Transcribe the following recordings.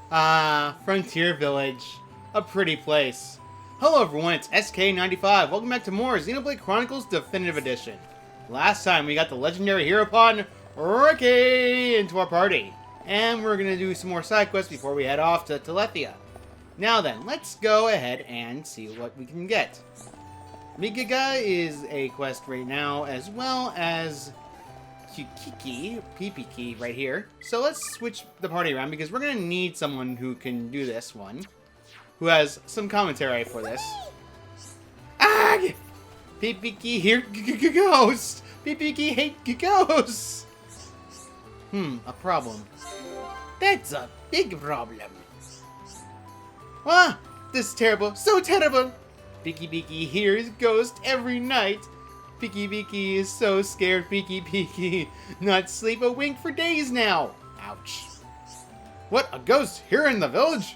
Frontier Village. A pretty place. Hello everyone, it's SK95. Welcome back to more Xenoblade Chronicles Definitive Edition. Last time we got the legendary hero pawn, Riki, into our party. And we're going to do some more side quests before we head off to Telethia. Now then, let's go ahead and see what we can get. Migaga is a quest right now, as well as Kikiki, Pipiki right here. So let's switch the party around because we're going to need someone who can do this one. Who has some commentary for this. Ah! Pipiki here ghost! Pipiki hate ghosts! A problem. That's a big problem. Ah! This is terrible. So terrible! Piki hears ghost every night. Piki is so scared. Piki not sleep a wink for days now. Ouch. What? A ghost here in the village?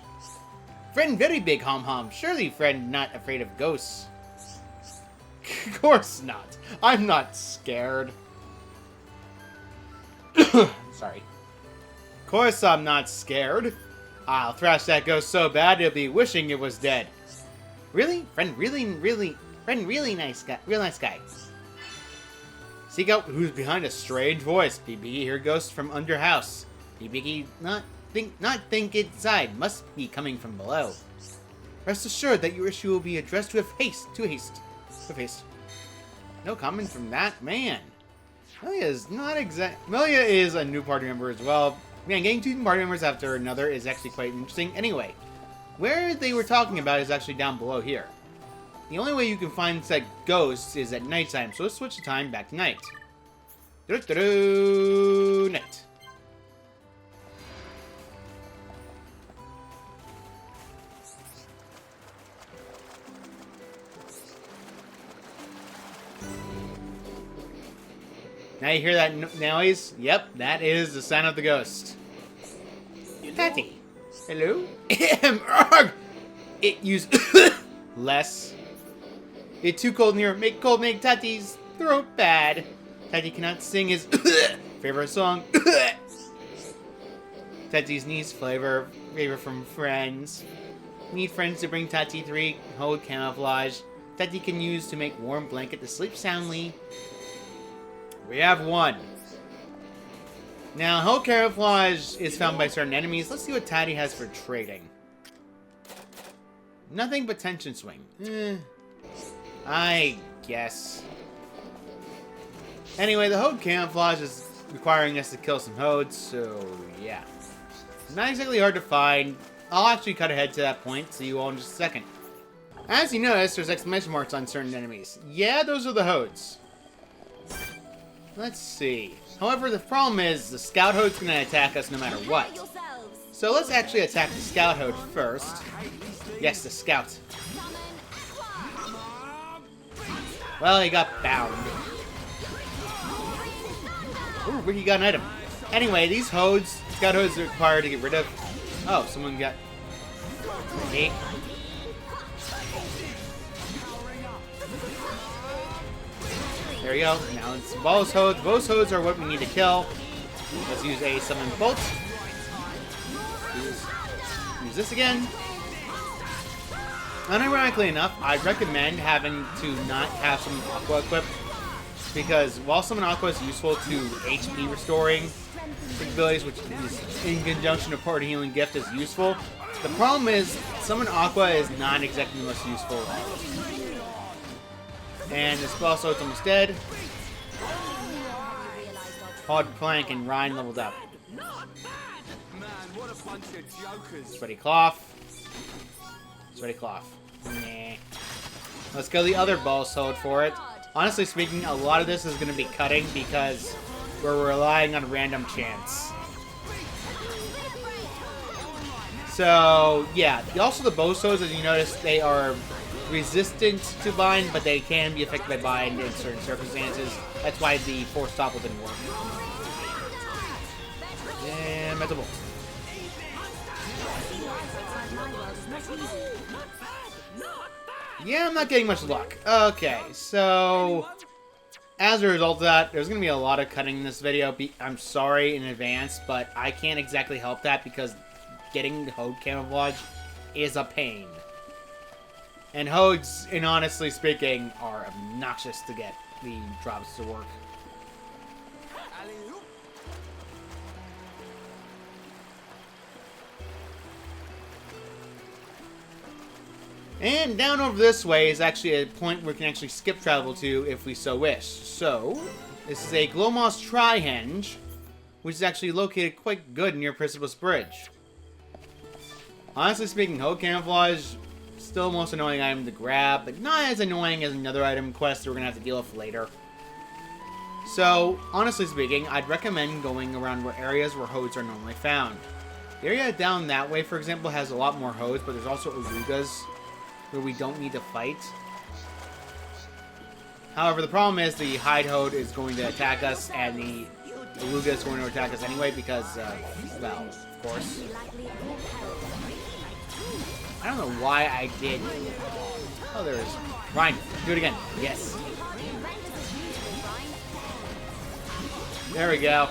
Friend very big hom. Surely friend not afraid of ghosts. Of course not. I'm not scared. Sorry. Of course I'm not scared. I'll thrash that ghost so bad it'll be wishing it was dead. Really? Friend really nice guy. Real nice guy. Seek out who's behind a strange voice. Piki hear ghosts from under house. Piki not think inside. Must be coming from below. Rest assured that your issue will be addressed with haste. No comment from that man. Melia is a new party member as well. Man, getting two party members after another is actually quite interesting. Anyway, where they were talking about is actually down below here. The only way you can find said ghosts is at nighttime, so let's switch the time back to night. Night. Now you hear that noise? Yep, that is the sound of the ghost. Tati. Hello? It used less. It's too cold in here. Make Tati's throat bad. Tati cannot sing his favorite song. Tati's needs favor from friends. Need friends to bring Tati 3 hold camouflage. Tati can use to make warm blanket to sleep soundly. We have one. Now, hold camouflage is found by certain enemies. Let's see what Tati has for trading. Nothing but tension swing. I guess. Anyway, the Hode camouflage is requiring us to kill some Hodes, so yeah. Not exactly hard to find. I'll actually cut ahead to that point, see you all in just a second. As you notice, there's exclamation marks on certain enemies. Yeah, those are the Hodes. Let's see. However, the problem is the Scout Hode's going to attack us no matter what. So let's actually attack the Scout Hode first. Yes, the Scout. Well, he got bound. Ooh, Riki got an item. Anyway, these Hodes, Scout Hodes are required to get rid of. Oh, someone got... me. There we go. Now it's Boss Hodes. Boss Hodes are what we need to kill. Let's use a Summon Bolt. Use this again. Unironically enough, I'd recommend having to not have Summon Aqua equipped. Because while Summon Aqua is useful to HP restoring capabilities, which is in conjunction with Party Healing Gift is useful, the problem is Summon Aqua is not exactly the most useful. And this Boss Hode's almost dead. Hard Plank and Rhine leveled up. Sweaty Cloth. Sweaty Cloth. Nah. Let's go the other Boss Hode for it. Honestly speaking, a lot of this is going to be cutting because we're relying on random chance. So, yeah. Also the Boss Hodes, as you notice, they are resistant to bind, but they can be affected by bind in certain circumstances. That's why the force topple didn't work. And Metal Bolt. Yeah, I'm not getting much luck. Okay, so as a result of that, there's going to be a lot of cutting in this video. I'm sorry in advance, but I can't exactly help that because getting Hode camouflage is a pain. And Hodes, in honestly speaking, are obnoxious to get the drops to work. And down over this way is actually a point where we can actually skip travel to if we so wish. So, this is a Glomos Trihenge, which is actually located quite good near Precipice Bridge. Honestly speaking, Hode Camouflage, still the most annoying item to grab, but not as annoying as another item quest that we're going to have to deal with later. So, honestly speaking, I'd recommend going around areas where Hodes are normally found. The area down that way, for example, has a lot more Hodes, but there's also Arugas, where we don't need to fight. However, the problem is the Hide Hode is going to attack us, and the Aruga is going to attack us anyway because, well, of course. I don't know why I did. Oh, there is. Ryan, do it again. Yes. There we go.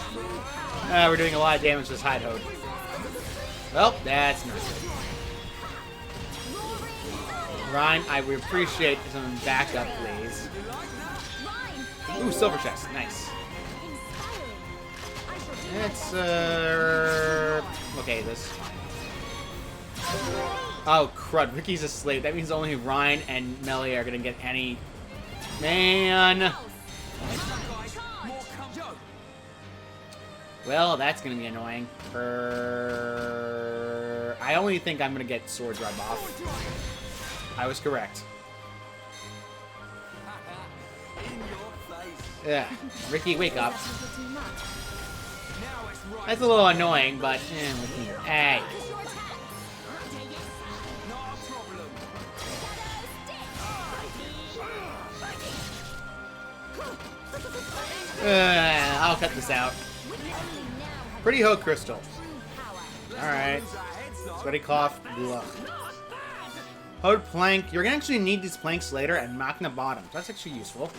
We're doing a lot of damage to this Hide Hode. Well, that's not good. Ryan, I would appreciate some backup, please. Ooh, silver chest. Nice. It's, okay, this. Oh, crud. Riki's a slave. That means only Ryan and Melee are gonna get any... Man! Well, that's gonna be annoying. I only think I'm gonna get Sword Drive off. I was correct. Yeah, Riki, wake up. That's a little annoying, but hey. I'll cut this out. Pretty Hode Crystal. Alright. Sweaty Cloth. Ugh. Hode Plank. You're going to actually need these planks later, and Magna Bottom. That's actually useful.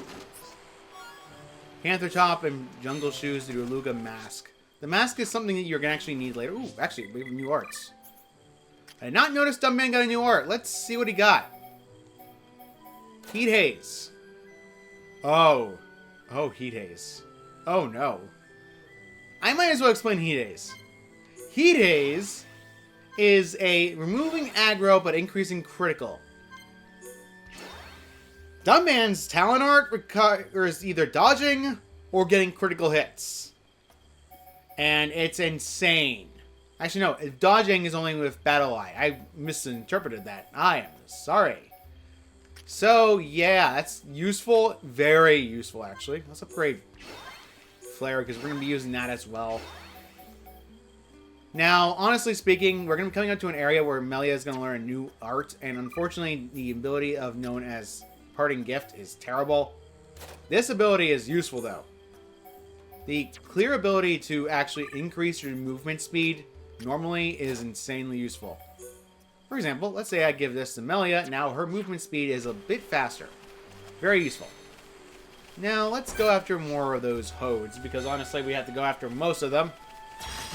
Panther Top and Jungle Shoes to do a Luga Mask. The mask is something that you're going to actually need later. Ooh, actually, we have new arts. I did not notice Dumbman got a new art. Let's see what he got. Heat Haze. Oh. Oh, Heat Haze. Oh, no. I might as well explain Heat Haze. Heat Haze is a removing aggro but increasing critical. Dumbman's talent art requires either dodging or getting critical hits. And it's insane. Actually, no. Dodging is only with Battle Eye. I misinterpreted that. I am sorry. So, yeah, that's useful. Very useful, actually. Let's upgrade Flare, because we're going to be using that as well. Now, honestly speaking, we're going to be coming up to an area where Melia is going to learn a new art, and unfortunately, the ability of known as Parting Gift is terrible. This ability is useful, though. The clear ability to actually increase your movement speed normally is insanely useful. For example, let's say I give this to Melia. Now her movement speed is a bit faster. Very useful. Now let's go after more of those Hodes, because honestly we have to go after most of them.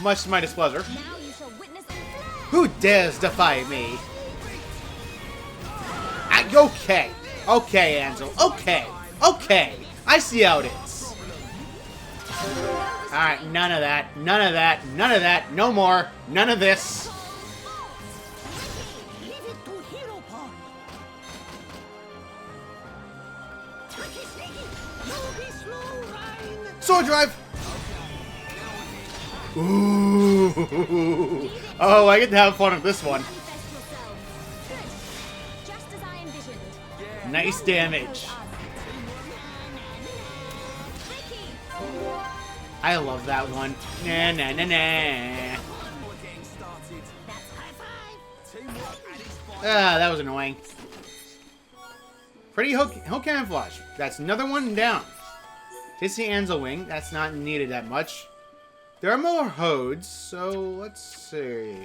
Much to my displeasure. Who dares defy me? Okay. Okay, Ansel. Okay. Okay. I see how it is. Alright, none of that. None of that. None of that. No more. None of this. Sword Drive! Ooh! Oh, I get to have fun with this one. Nice damage. I love that one. Nah, nah, nah, nah. Ah, that was annoying. Pretty Hode Camouflage. That's another one down. Tissy Ansel Wing. That's not needed that much. There are more Hodes, so let's see.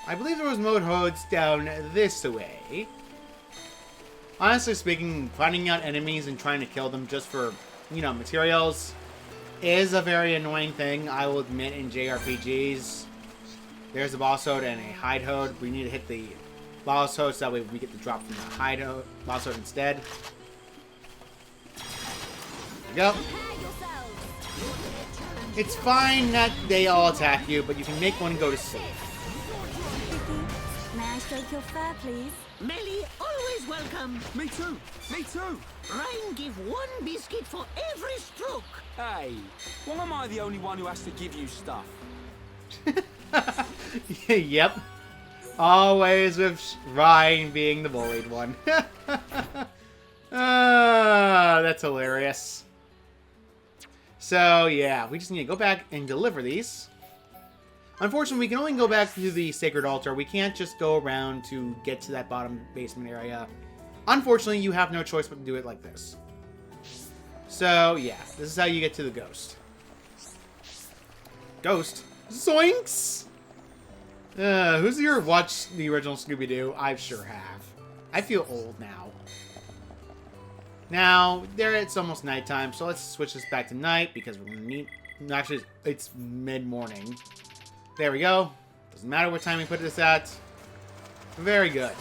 I believe there was more Hodes down this way. Honestly speaking, finding out enemies and trying to kill them just for, you know, materials is a very annoying thing, I will admit, in JRPGs. There's a boss toad and a hide toad. We need to hit the boss toad so that way we get the drop from the hide toad, boss toad instead. There we go. It's fine that they all attack you, but you can make one go to sleep. May I stroke your fur, please? Melly, always welcome. Me too. Me too. Ryan give one biscuit for every stroke. Hey, why am I the only one who has to give you stuff? Yep. Always with Ryan being the bullied one. That's hilarious. So, yeah, we just need to go back and deliver these. Unfortunately, we can only go back to the Sacred Altar. We can't just go around to get to that bottom basement area. Unfortunately, you have no choice but to do it like this. So, yeah, this is how you get to the ghost. Ghost? Zoinks! Who's here watched the original Scooby-Doo? I sure have. I feel old now. Now, it's almost nighttime, so let's switch this back to night because we're gonna need... Actually, it's mid-morning. There we go. Doesn't matter what time we put this at. Very good.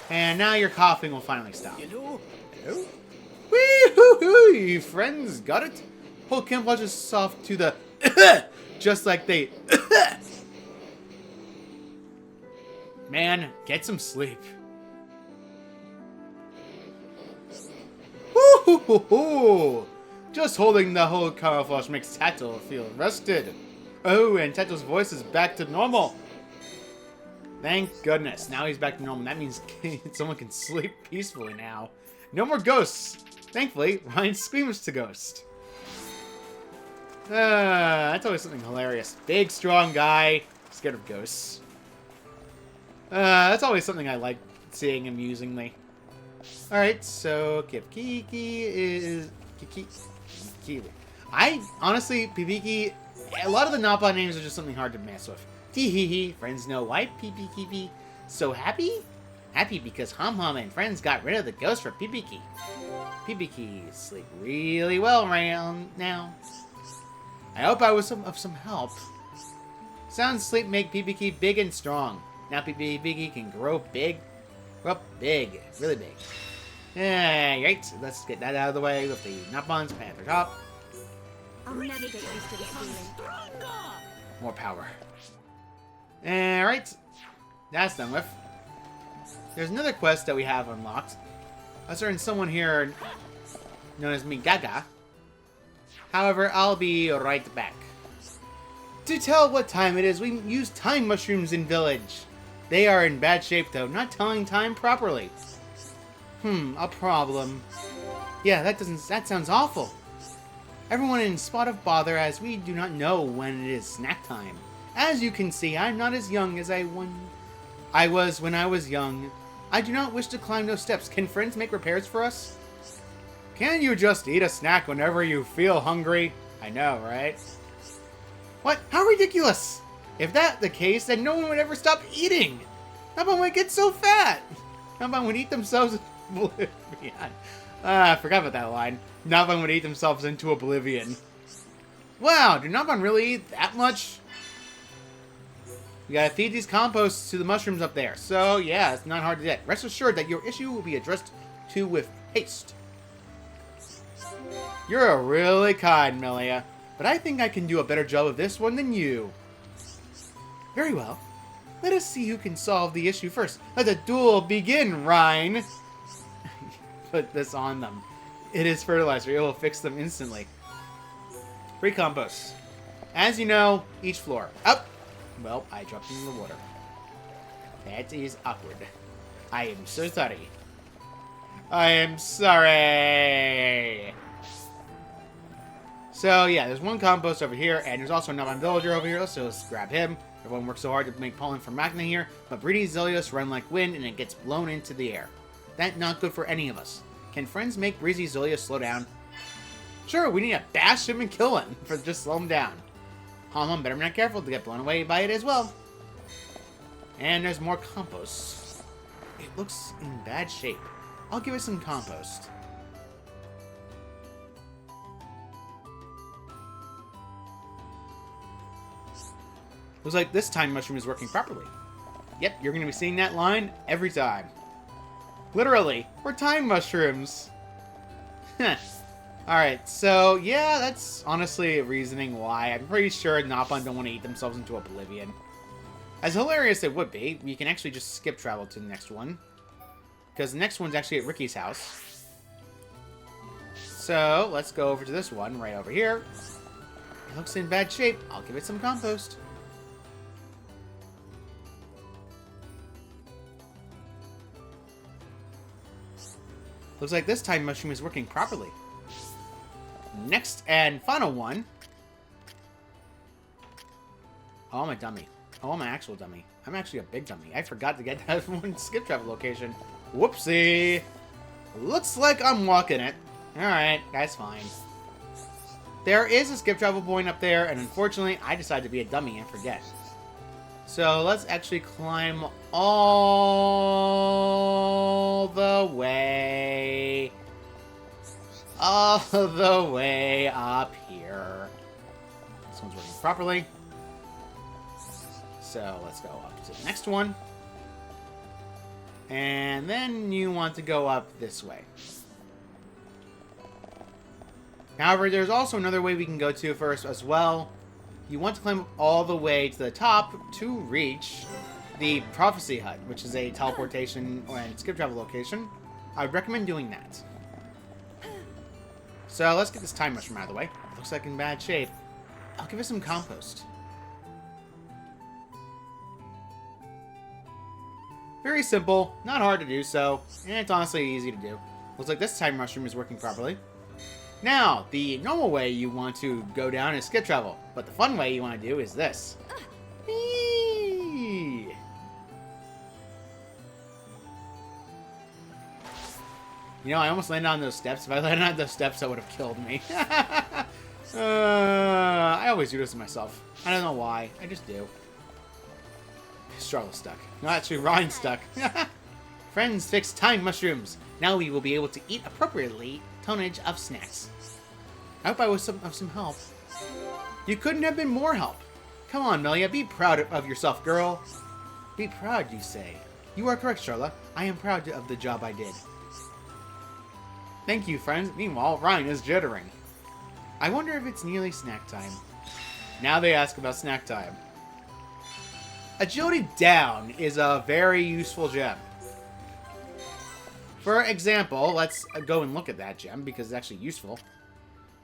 And now your coughing will finally stop. Hello? Hello? Wee-hoo-hoo! You friends got it? Whole camouflage is soft to the... just like they... Man, get some sleep. Woo-hoo-hoo-hoo! Just holding the whole camouflage makes Tato feel rested. Oh, and Tato's voice is back to normal. Thank goodness. Now he's back to normal. That means someone can sleep peacefully now. No more ghosts. Thankfully, Ryan screams to Ghost. That's always something hilarious. Big, strong guy, scared of ghosts. That's always something I like seeing amusingly. Alright, so Kiki is... Kiki. I, honestly, Pipiki, a lot of the Nappa names are just something hard to mess with. Tee-hee-hee, friends know why Pipiki so happy? Happy because Hum Hum and friends got rid of the ghost for Pipiki. Pipiki sleep really well right now. I hope I was of some help. Sound sleep make Pipiki big and strong. Now Pipiki can grow big. Grow up big. Really big. Right, let's get that out of the way with the Nappons Panther top. I'll never get used to this feeling. More power. Alright. That's done with. There's another quest that we have unlocked. A certain someone here known as Gaga. However, I'll be right back. To tell what time it is, we use time mushrooms in village. They are in bad shape though, not telling time properly. A problem. Yeah, that sounds awful. Everyone in spot of bother as we do not know when it is snack time. As you can see, I'm not as young as I was when I was young. I do not wish to climb those steps. Can friends make repairs for us? Can you just eat a snack whenever you feel hungry? I know, right? What? How ridiculous! If that's the case, then no one would ever stop eating! Nappa would get so fat! Nappa would eat themselves oblivion. I forgot about that line. Nappa would eat themselves into oblivion. Wow, do Nappa really eat that much? We gotta feed these composts to the mushrooms up there. So, yeah, it's not hard to get. Rest assured that your issue will be addressed to with haste. You're really kind, Melia, but I think I can do a better job of this one than you. Very well. Let us see who can solve the issue first. Let the duel begin, Rhine. Put this on them. It is fertilizer. It will fix them instantly. Free compost. As you know, each floor. Up. Well, I dropped in the water. That is awkward. I am so sorry. I am sorry. So, yeah, there's one compost over here, and there's also another villager over here, so let's grab him. Everyone works so hard to make pollen from Magna here, but Breedy Zilios run like wind, and it gets blown into the air. That's not good for any of us. Can friends make Breezy Zilios slow down? Sure, we need to bash him and kill him, for just slow him down. Hum Hum better be not careful to get blown away by it as well. And there's more compost. It looks in bad shape. I'll give it some compost. Looks like this time mushroom is working properly. Yep, you're going to be seeing that line every time. Literally, we're time mushrooms. Alright, so yeah, that's honestly reasoning why. I'm pretty sure Napon don't want to eat themselves into oblivion. As hilarious it would be, we can actually just skip travel to the next one. Because the next one's actually at Riki's house. So, let's go over to this one right over here. It looks in bad shape. I'll give it some compost. Looks like this time mushroom is working properly. Next and final one. Oh, I'm a dummy. Oh, I'm an actual dummy. I'm actually a big dummy. I forgot to get that one skip travel location. Whoopsie. Looks like I'm walking it. Alright, that's fine. There is a skip travel point up there, and unfortunately, I decided to be a dummy and forget. So, let's actually climb all the way up here. This one's working properly. So, let's go up to the next one. And then you want to go up this way. However, there's also another way we can go to first as well. You want to climb up all the way to the top to reach the Prophecy Hut, which is a teleportation and skip travel location. I would recommend doing that. So let's get this time mushroom out of the way. It looks like in bad shape. I'll give it some compost. Very simple, not hard to do so, and it's honestly easy to do. Looks like this time mushroom is working properly. Now, the normal way you want to go down is skip travel, but the fun way you want to do is this. Whee! You know, I almost landed on those steps. If I landed on those steps, that would have killed me. I always do this to myself. I don't know why. I just do. Charlotte's stuck. No, actually, Ryan's stuck. Friends fix time mushrooms. Now we will be able to eat appropriately tonnage of snacks. I hope I was of some help. You couldn't have been more help. Come on, Melia, be proud of yourself, girl. Be proud, you say. You are correct, Charlotte. I am proud of the job I did. Thank you, friends. Meanwhile, Ryan is jittering. I wonder if it's nearly snack time. Now they ask about snack time. Agility Down is a very useful gem. For example, let's go and look at that gem because it's actually useful.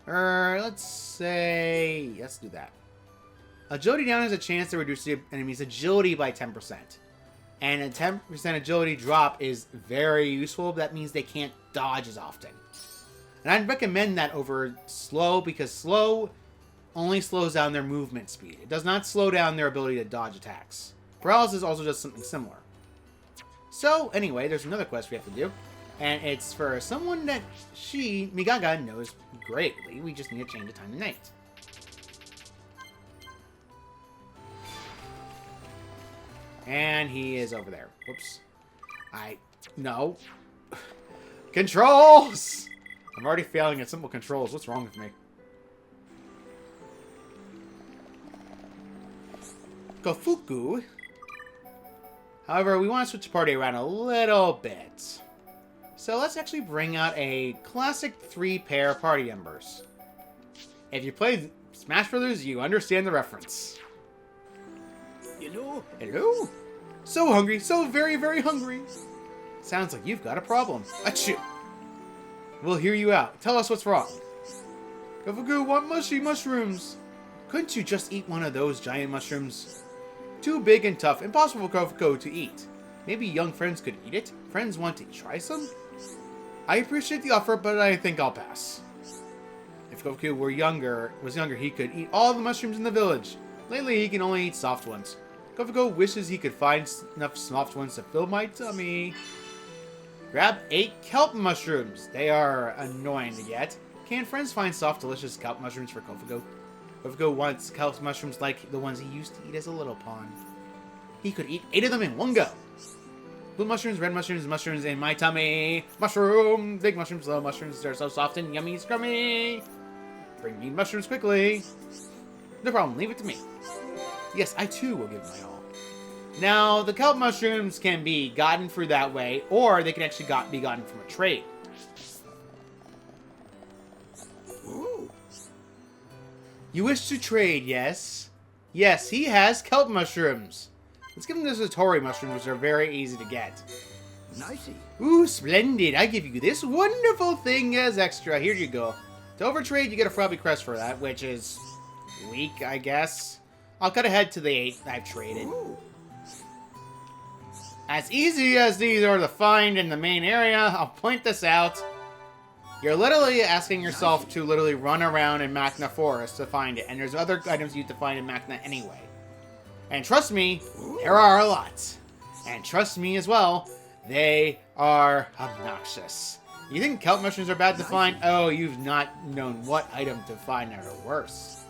Let's do that. Agility Down has a chance to reduce the enemy's agility by 10%. And a 10% agility drop is very useful. That means they can't dodge as often. And I'd recommend that over slow because slow only slows down their movement speed. It does not slow down their ability to dodge attacks. Paralysis also does something similar. So, anyway, there's another quest we have to do. And it's for someone that Migaga, knows greatly. We just need to change the time to night. And he is over there. Whoops. No. Controls! I'm already failing at simple controls. What's wrong with me? Kofuku. However, we want to switch the party around a little bit. So let's actually bring out a classic 3-pair party members. If you played Smash Brothers, you understand the reference. Hello? Hello? So hungry, so very, very hungry. Sounds like you've got a problem. Achoo! We'll hear you out. Tell us what's wrong. Kofuku want mushy mushrooms. Couldn't you just eat one of those giant mushrooms? Too big and tough, impossible for Kofuku to eat. Maybe young friends could eat it? Friends want to try some? I appreciate the offer, but I think I'll pass. If Kofuku was younger, he could eat all the mushrooms in the village. Lately, he can only eat soft ones. Kofuku wishes he could find enough soft ones to fill my tummy. Grab 8 kelp mushrooms. They are annoying to get. Can friends find soft, delicious kelp mushrooms for Kofuku? Kofuku wants kelp mushrooms like the ones he used to eat as a little pawn. He could eat 8 of them in one go. Blue mushrooms, red mushrooms, mushrooms in my tummy. Mushroom, big mushrooms, little mushrooms. They're so soft and yummy, scrummy. Bring me mushrooms quickly. No problem, leave it to me. Yes, I too will give my all. Now, the kelp mushrooms can be gotten through that way, or they can actually be gotten from a trade. Ooh. You wish to trade, yes? Yes, he has kelp mushrooms. Let's give him the Satori mushrooms, which are very easy to get. Nicey. Ooh, splendid. I give you this wonderful thing as extra. Here you go. To overtrade, you get a Frobby Crest for that, which is weak, I guess. I'll cut ahead to the 8 I've traded. Ooh. As easy as these are to find in the main area, I'll point this out. You're literally asking yourself to literally run around in Machna Forest to find it, and there's other items you have to find in Machna anyway. And trust me, there are a lot. And trust me as well, they are obnoxious. You think kelp mushrooms are bad to find? Oh, you've not known what item to find that are worse.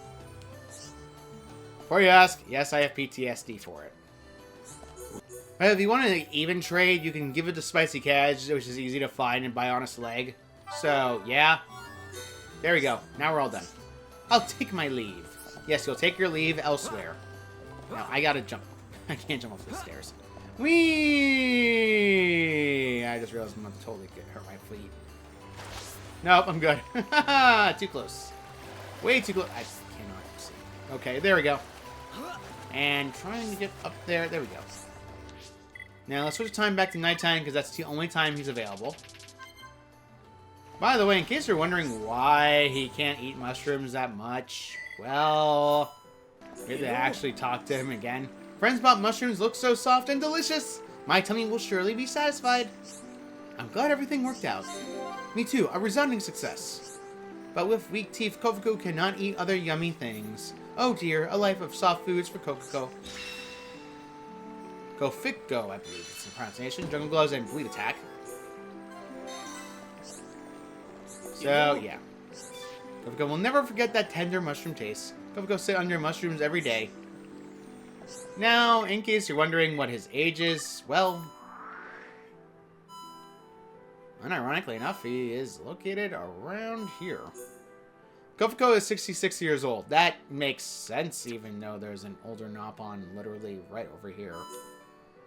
Before you ask, yes, I have PTSD for it. But if you want to even trade, you can give it to Spicy Cadge, which is easy to find and buy Honest Leg. So, yeah. There we go. Now we're all done. I'll take my leave. Yes, you'll take your leave elsewhere. Now, I gotta jump. I can't jump off the stairs. Whee! I just realized I'm going to totally hurt my feet. Nope, I'm good. Too close. Way too close. I cannot see. Okay, there we go. And trying to get up there. There we go. Now, let's switch time back to nighttime, because that's the only time he's available. By the way, in case you're wondering why he can't eat mushrooms that much, well, maybe I actually talk to him again. Friends bought mushrooms look so soft and delicious. My tummy will surely be satisfied. I'm glad everything worked out. Me too, a resounding success. But with weak teeth, Kofiko cannot eat other yummy things. Oh dear, a life of soft foods for Kofiko. Kofiko, I believe it's the pronunciation. Jungle Gloves and Bleed Attack. So, yeah. Kofiko will never forget that tender mushroom taste. Kofiko sit under mushrooms every day. Now, in case you're wondering what his age is, well, unironically enough, he is located around here. Kofiko is 66 years old. That makes sense, even though there's an older Nopon literally right over here.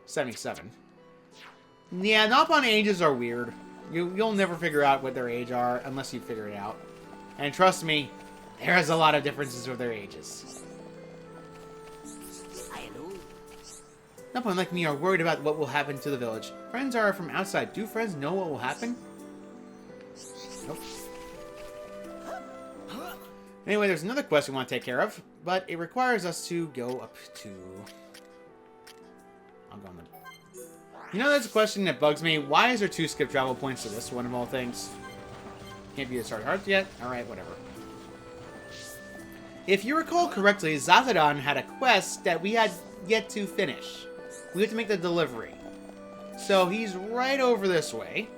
77. Yeah, Nopon ages are weird. You'll never figure out what their age are unless you figure it out. And trust me, there's a lot of differences with their ages. Nopon like me are worried about what will happen to the village. Friends are from outside. Do friends know what will happen? Nope. Anyway, there's another quest we want to take care of, but it requires us to go up to... I'll go on the... You know, that's a question that bugs me. Why is there 2 skip travel points to this one of all things? Can't be a Starry Heart yet? Alright, whatever. If you recall correctly, Zatadon had a quest that we had yet to finish. We have to make the delivery. So he's right over this way.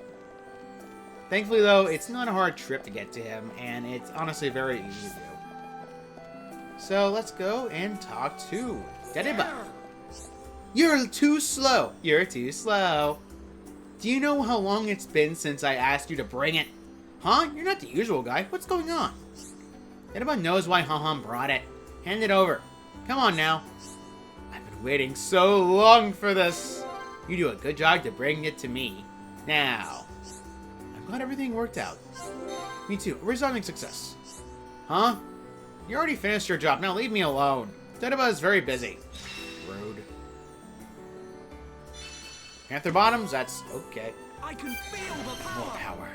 Thankfully, though, it's not a hard trip to get to him, and it's honestly very easy to do. So let's go and talk to Deniba. You're too slow. You're too slow. Do you know how long it's been since I asked you to bring it? Huh? You're not the usual guy. What's going on? Deniba knows why Han brought it. Hand it over. Come on now. I've been waiting so long for this. You do a good job to bring it to me. Now. I'm glad everything worked out. Me too. A resounding success. Huh? You already finished your job. Now leave me alone. Deniba is very busy. Rude. Panther bottoms? That's okay. I can feel the power. More power.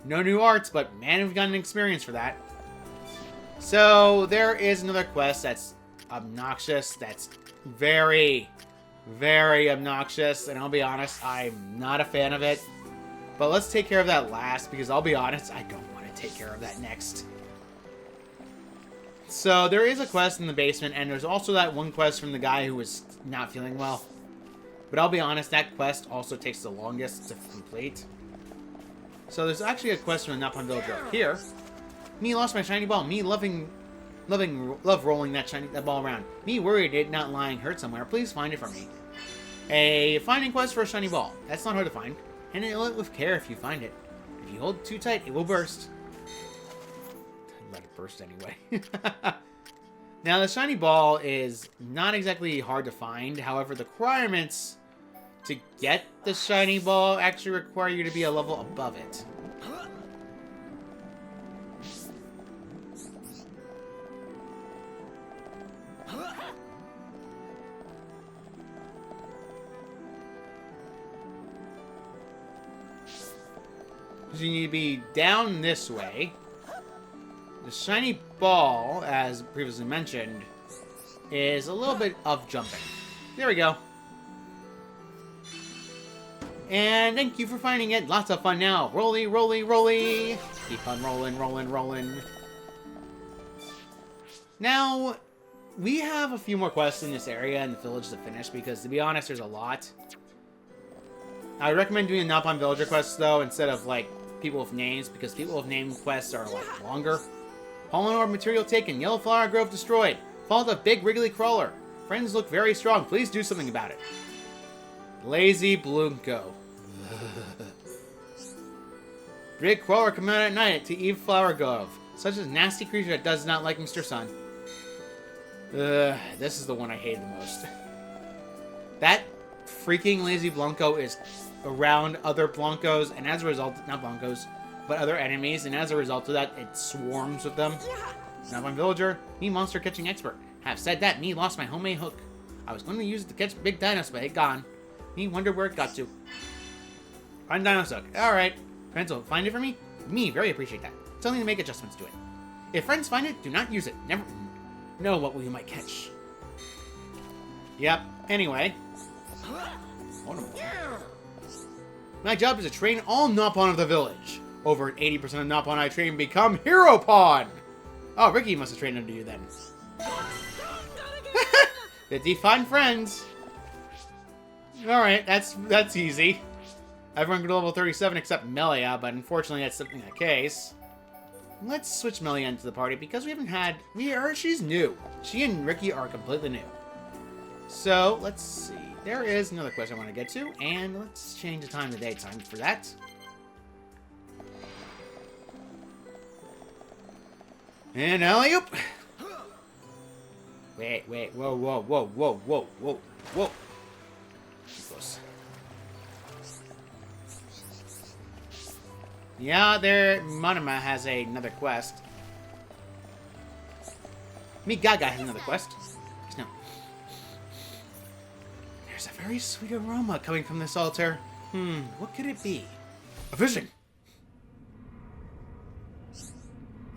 No new arts, but man, we've gotten experience for that. So, there is another quest that's obnoxious. That's very, very obnoxious. And I'll be honest, I'm not a fan of it. But let's take care of that last, because I'll be honest, I don't want to take care of that next. So, there is a quest in the basement, and there's also that one quest from the guy who was not feeling well. But I'll be honest, that quest also takes the longest to complete. So there's actually a quest from the Nopon villager up here. Me lost my shiny ball. Me love rolling that ball around. Me worried it not lying hurt somewhere. Please find it for me. A finding quest for a shiny ball. That's not hard to find. Handle it with care if you find it. If you hold it too tight, it will burst. Let it burst anyway. Now, the shiny ball is not exactly hard to find. However, the requirements to get the shiny ball actually require you to be a level above it. So you need to be down this way. The shiny ball, as previously mentioned, is a little bit of jumping. There we go. And thank you for finding it. Lots of fun now. Rolly, rolly, rolly. Keep on rolling, rolling, rolling. Now, we have a few more quests in this area and the village to finish because, to be honest, there's a lot. I would recommend doing the Nopon Villager quests, though, instead of, like, People with Names, because People with Name quests are, like, longer. Pollen Orb material taken. Yellow Flower Grove destroyed. Followed a big wriggly crawler. Friends look very strong. Please do something about it. Lazy Blunko. Big crawler come out at night to Eve Flower Grove. Such a nasty creature that does not like Mr. Sun. This is the one I hate the most. That freaking Lazy Blanco is around other Blancos, and as a result, not Blancos, but other enemies, and as a result of that, it swarms with them. Now I'm Villager, me monster catching expert. Have said that, me lost my homemade hook. I was going to use it to catch big dinos, but it gone. Me wonder where it got to. Find Dino's hook. Alright. Friends will find it for me? Me, very appreciate that. Tell me to make adjustments to it. If friends find it, do not use it. Never know what we might catch. Yep. Anyway. My job is to train all Nopon of the village. Over 80% of Nopon I train become Hero Pawn. Oh, Riki must have trained under you then. 50 fun friends. Alright, that's easy. Everyone can go level 37 except Melia, but unfortunately that's not the case. Let's switch Melia into the party because we haven't had... she's new. She and Riki are completely new. So, let's see. There is another quest I want to get to, and let's change the time to daytime for that. And alley-oop! Wait, whoa, whoa, whoa, whoa, whoa, whoa, whoa. Too close. Yeah, Monoma has another quest. Me Gaga has another quest. No. There's a very sweet aroma coming from this altar. What could it be? A vision!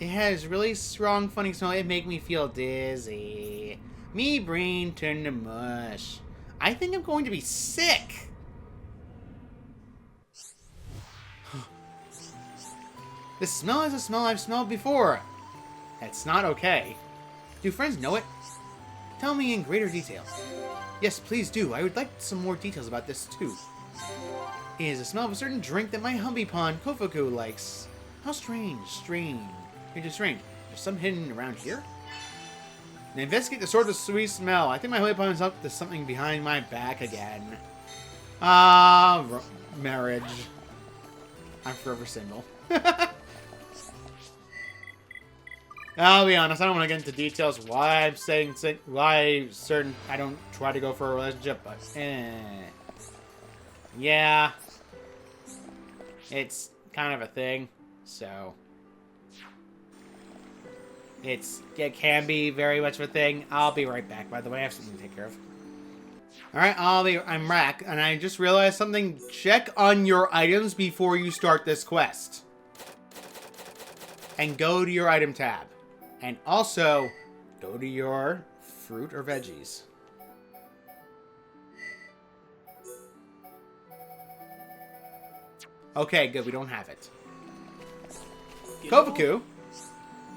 It has really strong, funny smell. It make me feel dizzy. Me brain turned to mush. I think I'm going to be sick. The smell is a smell I've smelled before. That's not okay. Do friends know it? Tell me in greater detail. Yes, please do. I would like some more details about this, too. It is the smell of a certain drink that my hubby pawn, Kofuku, likes. How strange. It is strange. There's some hidden around here? Now investigate the sort of sweet smell. I think my hubby pawn is up to something behind my back again. Marriage. I'm forever single. I'll be honest, I don't want to get into details why I'm saying why certain I don't try to go for a relationship, but yeah, it's kind of a thing. So it can be very much of a thing. I'll be right back. By the way, I have something to take care of. All right, I'm back, and I just realized something. Check on your items before you start this quest, and go to your item tab. And also, go to your fruit or veggies. Okay, good. We don't have it. Kofuku?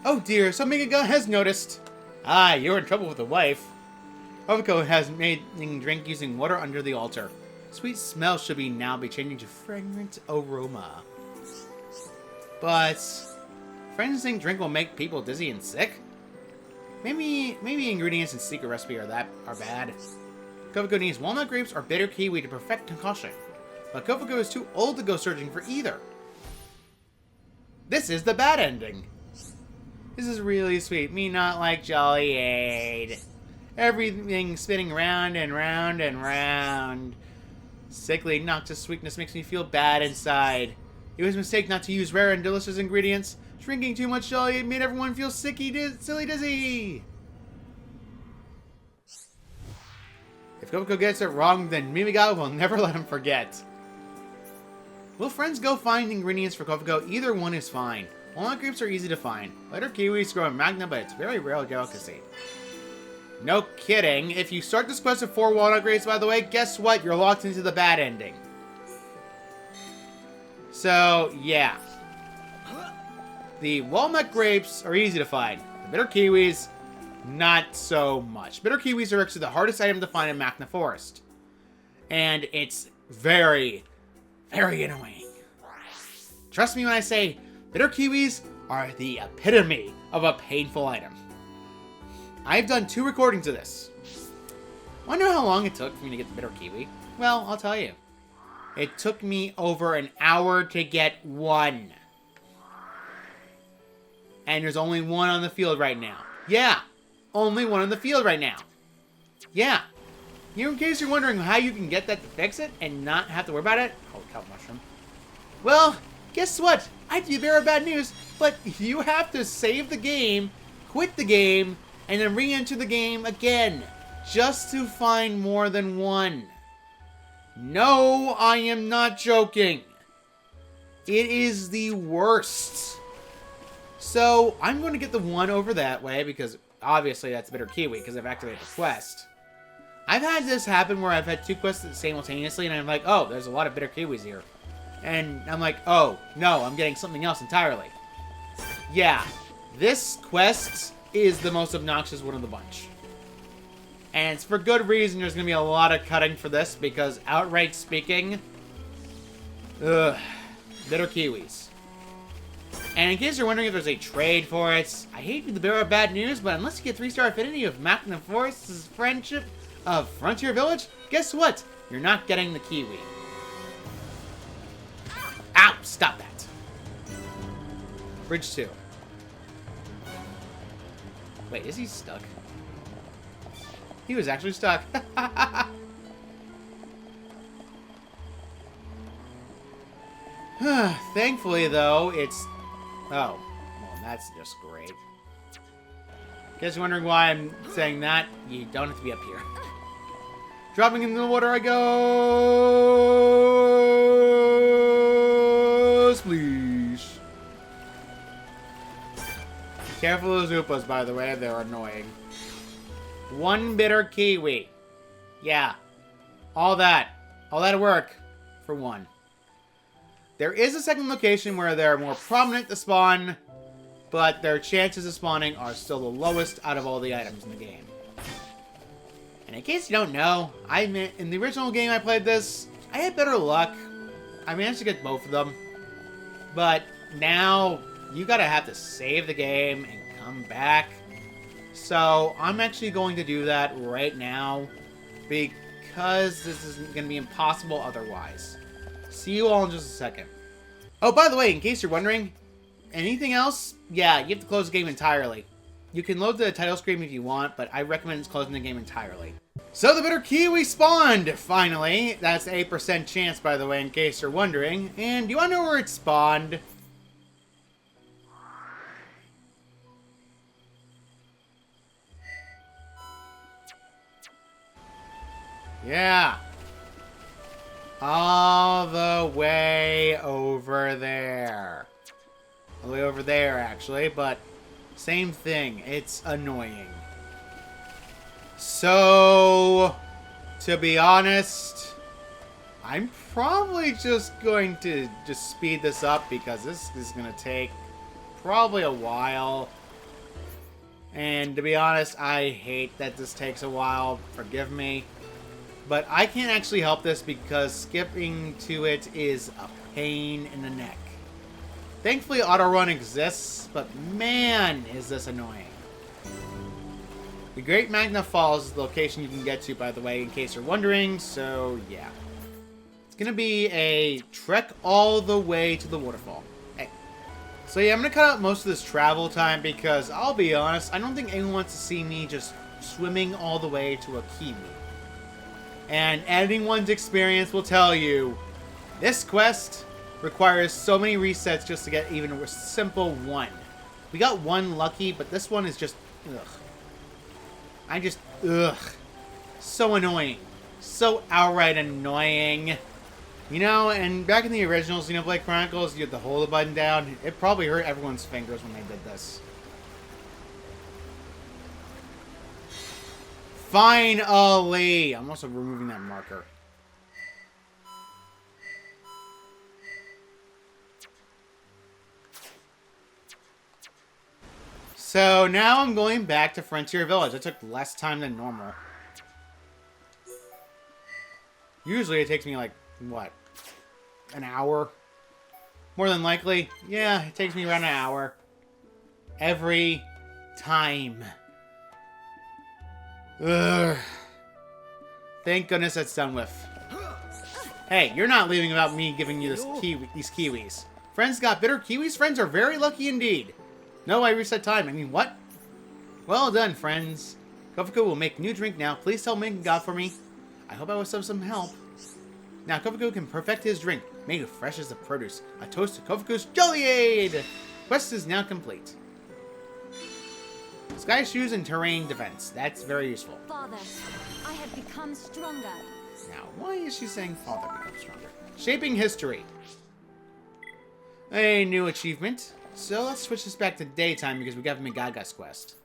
Oh dear, something has noticed. Ah, you're in trouble with the wife. Kofuku has made drink using water under the altar. Sweet smell should now be changing to fragrant aroma. But... friends think drink will make people dizzy and sick? Maybe ingredients in secret recipe are bad. Kofuku needs walnut grapes or bitter kiwi to perfect concoction. But Kofuku is too old to go searching for either. This is the bad ending. This is really sweet. Me not like Jolly Aid. Everything spinning round and round and round. Sickly, noxious sweetness makes me feel bad inside. It was a mistake not to use rare and delicious ingredients. Drinking too much Jolly Aid made everyone feel silly dizzy. If Coco gets it wrong, then Mimiga will never let him forget. Will friends go find ingredients for Kofuko? Either one is fine. Walnut grapes are easy to find. Lighter kiwis grow in Magna, but it's a very rare delicacy. No kidding. If you start this quest with 4 walnut grapes, by the way, guess what? You're locked into the bad ending. So, yeah. The walnut grapes are easy to find. The bitter kiwis, not so much. Bitter kiwis are actually the hardest item to find in Magna Forest. And it's very, very annoying. Trust me when I say bitter kiwis are the epitome of a painful item. I've done 2 recordings of this. Want to know how long it took for me to get the bitter kiwi? Well, I'll tell you. It took me over an hour to get 1. And there's only 1 on the field right now. Yeah, only 1 on the field right now. Yeah. In case you're wondering how you can get that to fix it and not have to worry about it. Holy cow, mushroom. Well, guess what? I do bear bad news, but you have to save the game, quit the game, and then re-enter the game again, just to find more than 1. No, I am not joking. It is the worst. So, I'm going to get the 1 over that way, because obviously that's bitter kiwi, because I've activated the quest. I've had this happen where I've had 2 quests simultaneously, and I'm like, oh, there's a lot of bitter kiwis here. And I'm like, oh, no, I'm getting something else entirely. Yeah, this quest is the most obnoxious one of the bunch. And it's for good reason. There's going to be a lot of cutting for this, because outright speaking, bitter kiwis. And in case you're wondering if there's a trade for it, I hate to be the bearer of bad news, but unless you get 3-star affinity of Magna Forest's friendship of Frontier Village, guess what? You're not getting the kiwi. Ow! Stop that. Bridge 2. Wait, is he stuck? He was actually stuck. Thankfully, though, it's... Oh. Well, that's just great. Guess you're wondering why I'm saying that? You don't have to be up here. Dropping in the water I go! Splish! Careful of those Oopas, by the way. They're annoying. 1 bitter kiwi. Yeah. All that work for 1. There is a second location where they're more prominent to spawn, but their chances of spawning are still the lowest out of all the items in the game. And in case you don't know, in the original game I played this, I had better luck. I managed to get both of them. But now, you gotta have to save the game and come back. So, I'm actually going to do that right now, because this is going to be impossible otherwise. See you all in just a second. Oh, by the way, in case you're wondering, anything else? Yeah, you have to close the game entirely. You can load the title screen if you want, but I recommend it's closing the game entirely. So the bitter kiwi spawned, finally. That's an 8% chance, by the way, in case you're wondering. And do you want to know where it spawned? Yeah. All the way over there. All the way over there, actually, but same thing. It's annoying. So, to be honest, I'm probably just going to just speed this up because this is going to take probably a while. And to be honest, I hate that this takes a while. Forgive me. But I can't actually help this because skipping to it is a pain in the neck. Thankfully, auto-run exists, but man, is this annoying. The Great Magna Falls is the location you can get to, by the way, in case you're wondering, so yeah. It's gonna be a trek all the way to the waterfall. Hey, So yeah, I'm going to cut out most of this travel time because, I'll be honest, I don't think anyone wants to see me just swimming all the way to a kiwi. And anyone's experience will tell you, this quest requires so many resets just to get even a simple one. We got one lucky, but this one is just, ugh. So annoying. So outright annoying. You know, and back in the original Xenoblade Chronicles, you had to hold the button down. It probably hurt everyone's fingers when they did this. Finally! I'm also removing that marker. So now I'm going back to Frontier Village. It took less time than normal. Usually it takes me like, what, an hour? More than likely. Yeah, it takes me around an hour. Every time. Ugh. Thank goodness that's done with. Hey, you're not leaving without me giving you these kiwis. Friends got bitter kiwis? Friends are very lucky indeed. No, I reset time. I mean, what? Well done, friends. Kofuku will make new drink now. Please tell Making God for me. I hope I was of some help. Now Kofuku can perfect his drink, made fresh as the produce. A toast to Kofuku's Jolliade! Quest is now complete. Sky shoes and terrain defense. That's very useful. Father, I have become stronger. Now, why is she saying father becomes stronger? Shaping history. A new achievement. So let's switch this back to daytime because we got Megaga's quest.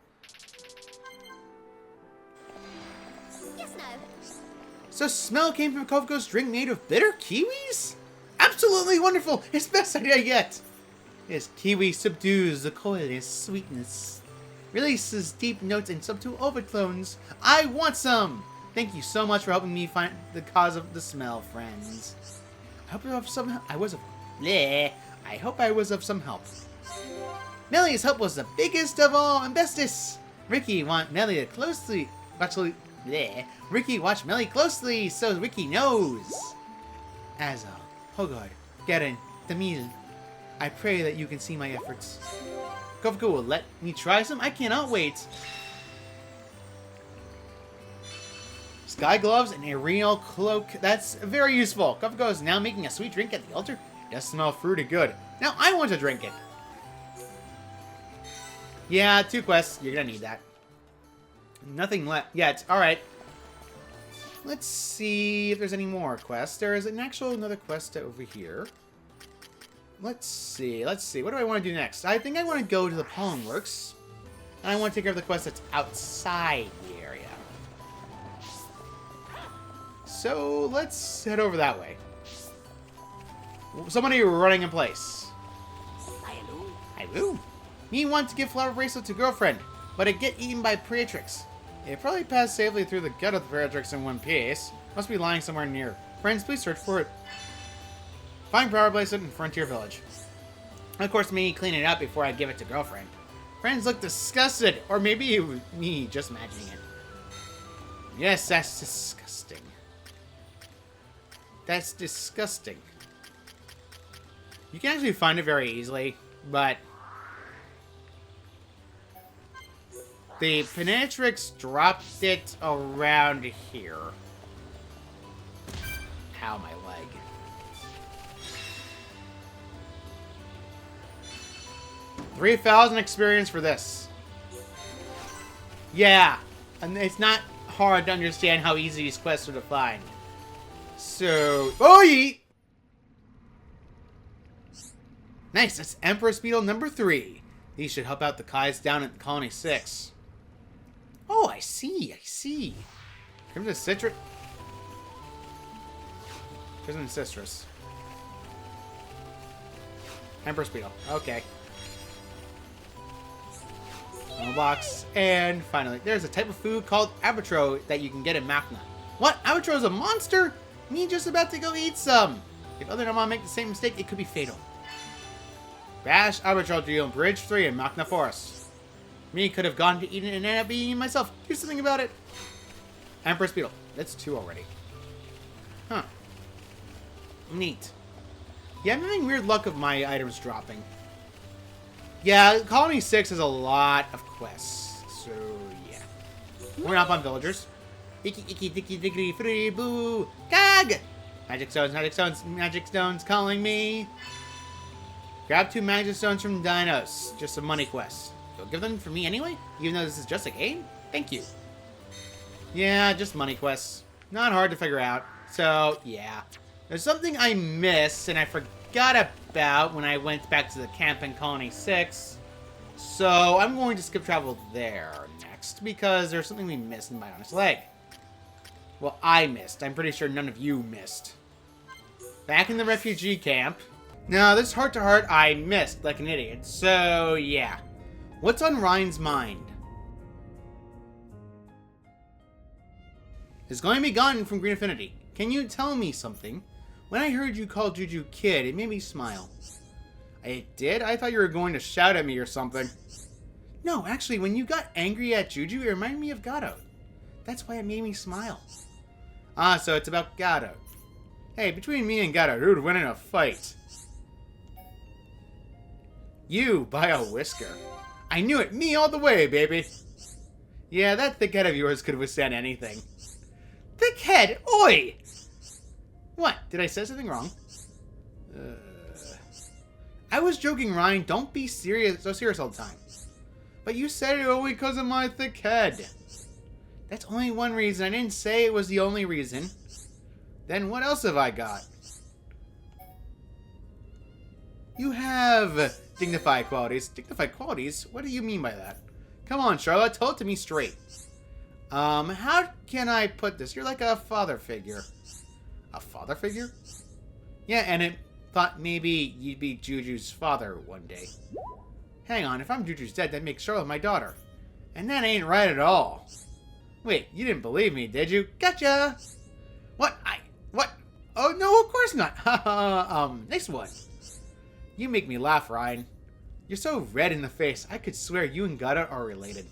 Yes, no. So smell came from Kofuku's drink made of bitter kiwis? Absolutely wonderful! It's best idea yet! His kiwi subdues the coldness, sweetness. Releases deep notes and subtle overtones. I want some! Thank you so much for helping me find the cause of the smell, friends. I hope I was of some help. Melia's help was the biggest of all and bestest. Riki want Melia closely. Riki watch Melia closely so Riki knows. Azal, Hogard, Garen, Tamil, I pray that you can see my efforts. Kofuku will let me try some? I cannot wait. Sky gloves and a real cloak. That's very useful. Kofuku is now making a sweet drink at the altar. It does smell fruity good. Now I want to drink it. Yeah, 2 quests. You're gonna need that. Nothing left yet. Alright. Let's see if there's any more quests. There is another quest over here. Let's see. What do I want to do next? I think I want to go to the Pollen Works. And I want to take care of the quest that's outside the area. So, let's head over that way. Somebody running in place. Hello. Me want to give flower bracelet to girlfriend, but it get eaten by Praetrix. It probably passed safely through the gut of the Praetrix in one piece. Must be lying somewhere near. Friends, please search for it. Find flower bracelet in Frontier Village. Of course, me clean it up before I give it to girlfriend. Friends look disgusted, or maybe it was me just imagining it. Yes, that's disgusting. That's disgusting. You can actually find it very easily, but the Penetrix dropped it around here. Ow, my leg. $3,000 experience for this. Yeah, and it's not hard to understand how easy these quests are to find. So, oi! Nice, that's Empress Beetle number 3. These should help out the Kais down at Colony 6. Oh, I see. Crimson Citrus. Crimson Citrus. Empress Beetle. Okay. Box. And finally, there's a type of food called Abatro that you can get in Machna. What? Abatro is a monster? Me just about to go eat some. If other Nomon make the same mistake, it could be fatal. Bash Abatro deal in Bridge 3 in Machna Forest. Me could have gone to eat it and ended up eating it myself. Do something about it. Empress Beetle. That's 2 already. Huh. Neat. Yeah, I'm having weird luck of my items dropping. Yeah, Colony 6 has a lot of quests. So, yeah. We're up on villagers. Icky, icky, dicky, diggity, free, boo. Gag! Magic stones, magic stones, magic stones calling me. Grab 2 magic stones from Dinos. Just some money quests. You'll give them for me anyway? Even though this is just a game? Thank you. Yeah, just money quests. Not hard to figure out. So, yeah. There's something I missed and I forgot about when I went back to the camp in Colony 6. So, I'm going to skip travel there next because there's something we missed in my honest leg. Well, I missed. I'm pretty sure none of you missed. Back in the refugee camp. Now, this heart-to-heart I missed like an idiot. So, yeah. What's on Ryan's mind? It's going to be gone from Green Affinity. Can you tell me something? When I heard you call Juju kid, it made me smile. It did? I thought you were going to shout at me or something. No, actually, when you got angry at Juju, it reminded me of Gato. That's why it made me smile. Ah, so it's about Gato. Hey, between me and Gato, who would win in a fight? You, by a whisker. I knew it! Me all the way, baby! Yeah, that thick head of yours could withstand anything. Thick head? Oi! What? Did I say something wrong? I was joking, Ryan. Don't be so serious all the time. But you said it only because of my thick head. That's only one reason. I didn't say it was the only reason. Then what else have I got? You have dignified qualities. Dignified qualities? What do you mean by that? Come on, Charlotte. Tell it to me straight. How can I put this? You're like a father figure. A father figure? Yeah, and it thought maybe you'd be Juju's father one day. Hang on, if I'm Juju's dad, that makes Charlotte my daughter. And that ain't right at all. Wait, you didn't believe me, did you? Gotcha! What? What? Oh, no, of course not. Haha, nice one. You make me laugh, Ryan. You're so red in the face, I could swear you and Gato are related.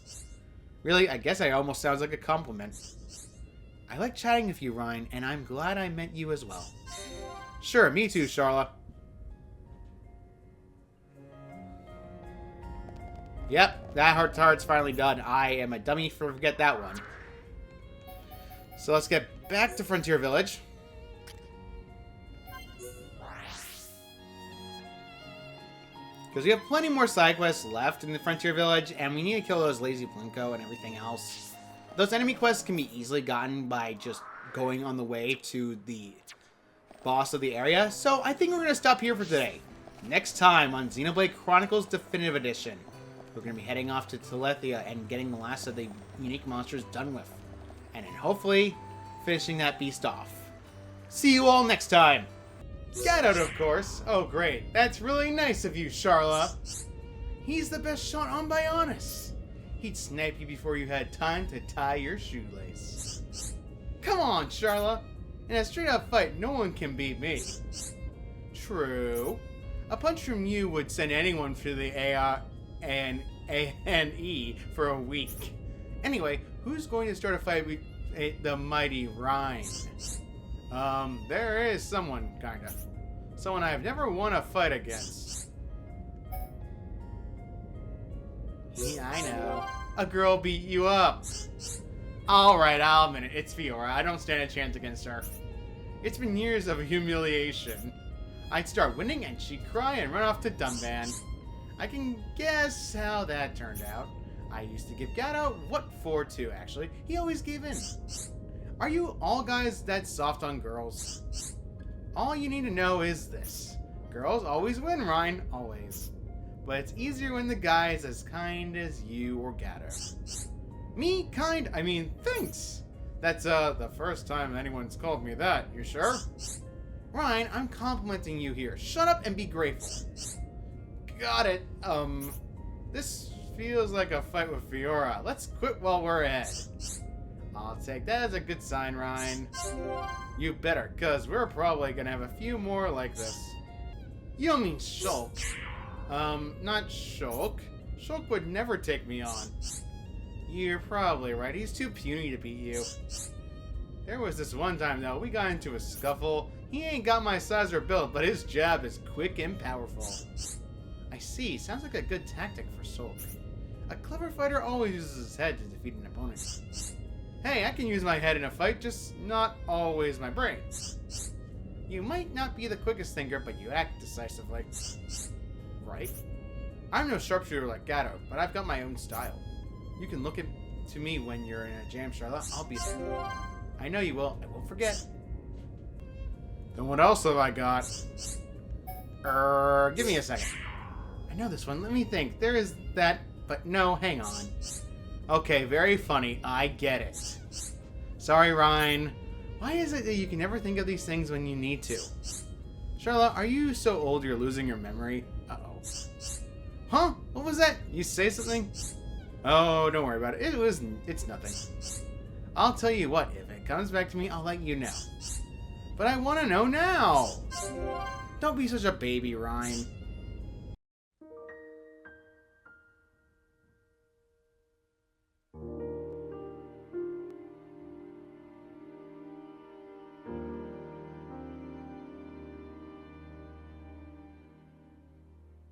Really, I guess I almost sounds like a compliment. I like chatting with you, Ryan, and I'm glad I met you as well. Sure, me too, Charla. Yep, that heart-to-heart's finally done. I am a dummy for forget that one. So let's get back to Frontier Village. Because we have plenty more side quests left in the Frontier Village, and we need to kill those lazy Plinko and everything else. Those enemy quests can be easily gotten by just going on the way to the boss of the area, so I think we're going to stop here for today. Next time on Xenoblade Chronicles Definitive Edition, we're going to be heading off to Telethia and getting the last of the unique monsters done with. And then hopefully finishing that beast off. See you all next time! Gato, of course. Oh, great. That's really nice of you, Charla. He's the best shot on Bionis. He'd snipe you before you had time to tie your shoelace. Come on, Charla. In a straight-up fight, no one can beat me. True. A punch from you would send anyone to the A&E for a week. Anyway, who's going to start a fight with the mighty Rhine? There is someone, kinda. Someone I've never won a fight against. Yeah, I know. A girl beat you up. Alright, I'll admit it. It's Fiora. I don't stand a chance against her. It's been years of humiliation. I'd start winning and she'd cry and run off to Dunban. I can guess how that turned out. I used to give Gato what for too, actually. He always gave in. Are you all guys that soft on girls? All you need to know is this. Girls always win, Ryan. Always. But it's easier when the guy is as kind as you or Gato. Me? Kind? I mean, thanks. That's, the first time anyone's called me that. You sure? Ryan, I'm complimenting you here. Shut up and be grateful. Got it. This feels like a fight with Fiora. Let's quit while we're ahead. I'll take that as a good sign, Ryan. You better, cause we're probably gonna have a few more like this. You don't mean Shulk. Not Shulk. Shulk would never take me on. You're probably right. He's too puny to beat you. There was this one time, though, we got into a scuffle. He ain't got my size or build, but his jab is quick and powerful. I see. Sounds like a good tactic for Soul. A clever fighter always uses his head to defeat an opponent. Hey, I can use my head in a fight, just not always my brain. You might not be the quickest thinker, but you act decisively. Right? I'm no sharpshooter like Gato, but I've got my own style. You can look to me when you're in a jam, Charlotte. I'll be there. I know you will. I won't forget. Then what else have I got? Give me a second. I know this one. Let me think. There is that, but no, hang on. Okay, very funny. I get it. Sorry, Ryan. Why is it that you can never think of these things when you need to? Charlotte, are you so old you're losing your memory? Uh-oh. Huh? What was that? You say something? Oh, don't worry about it. It's nothing. I'll tell you what, if it comes back to me, I'll let you know. But I want to know now. Don't be such a baby, Ryan.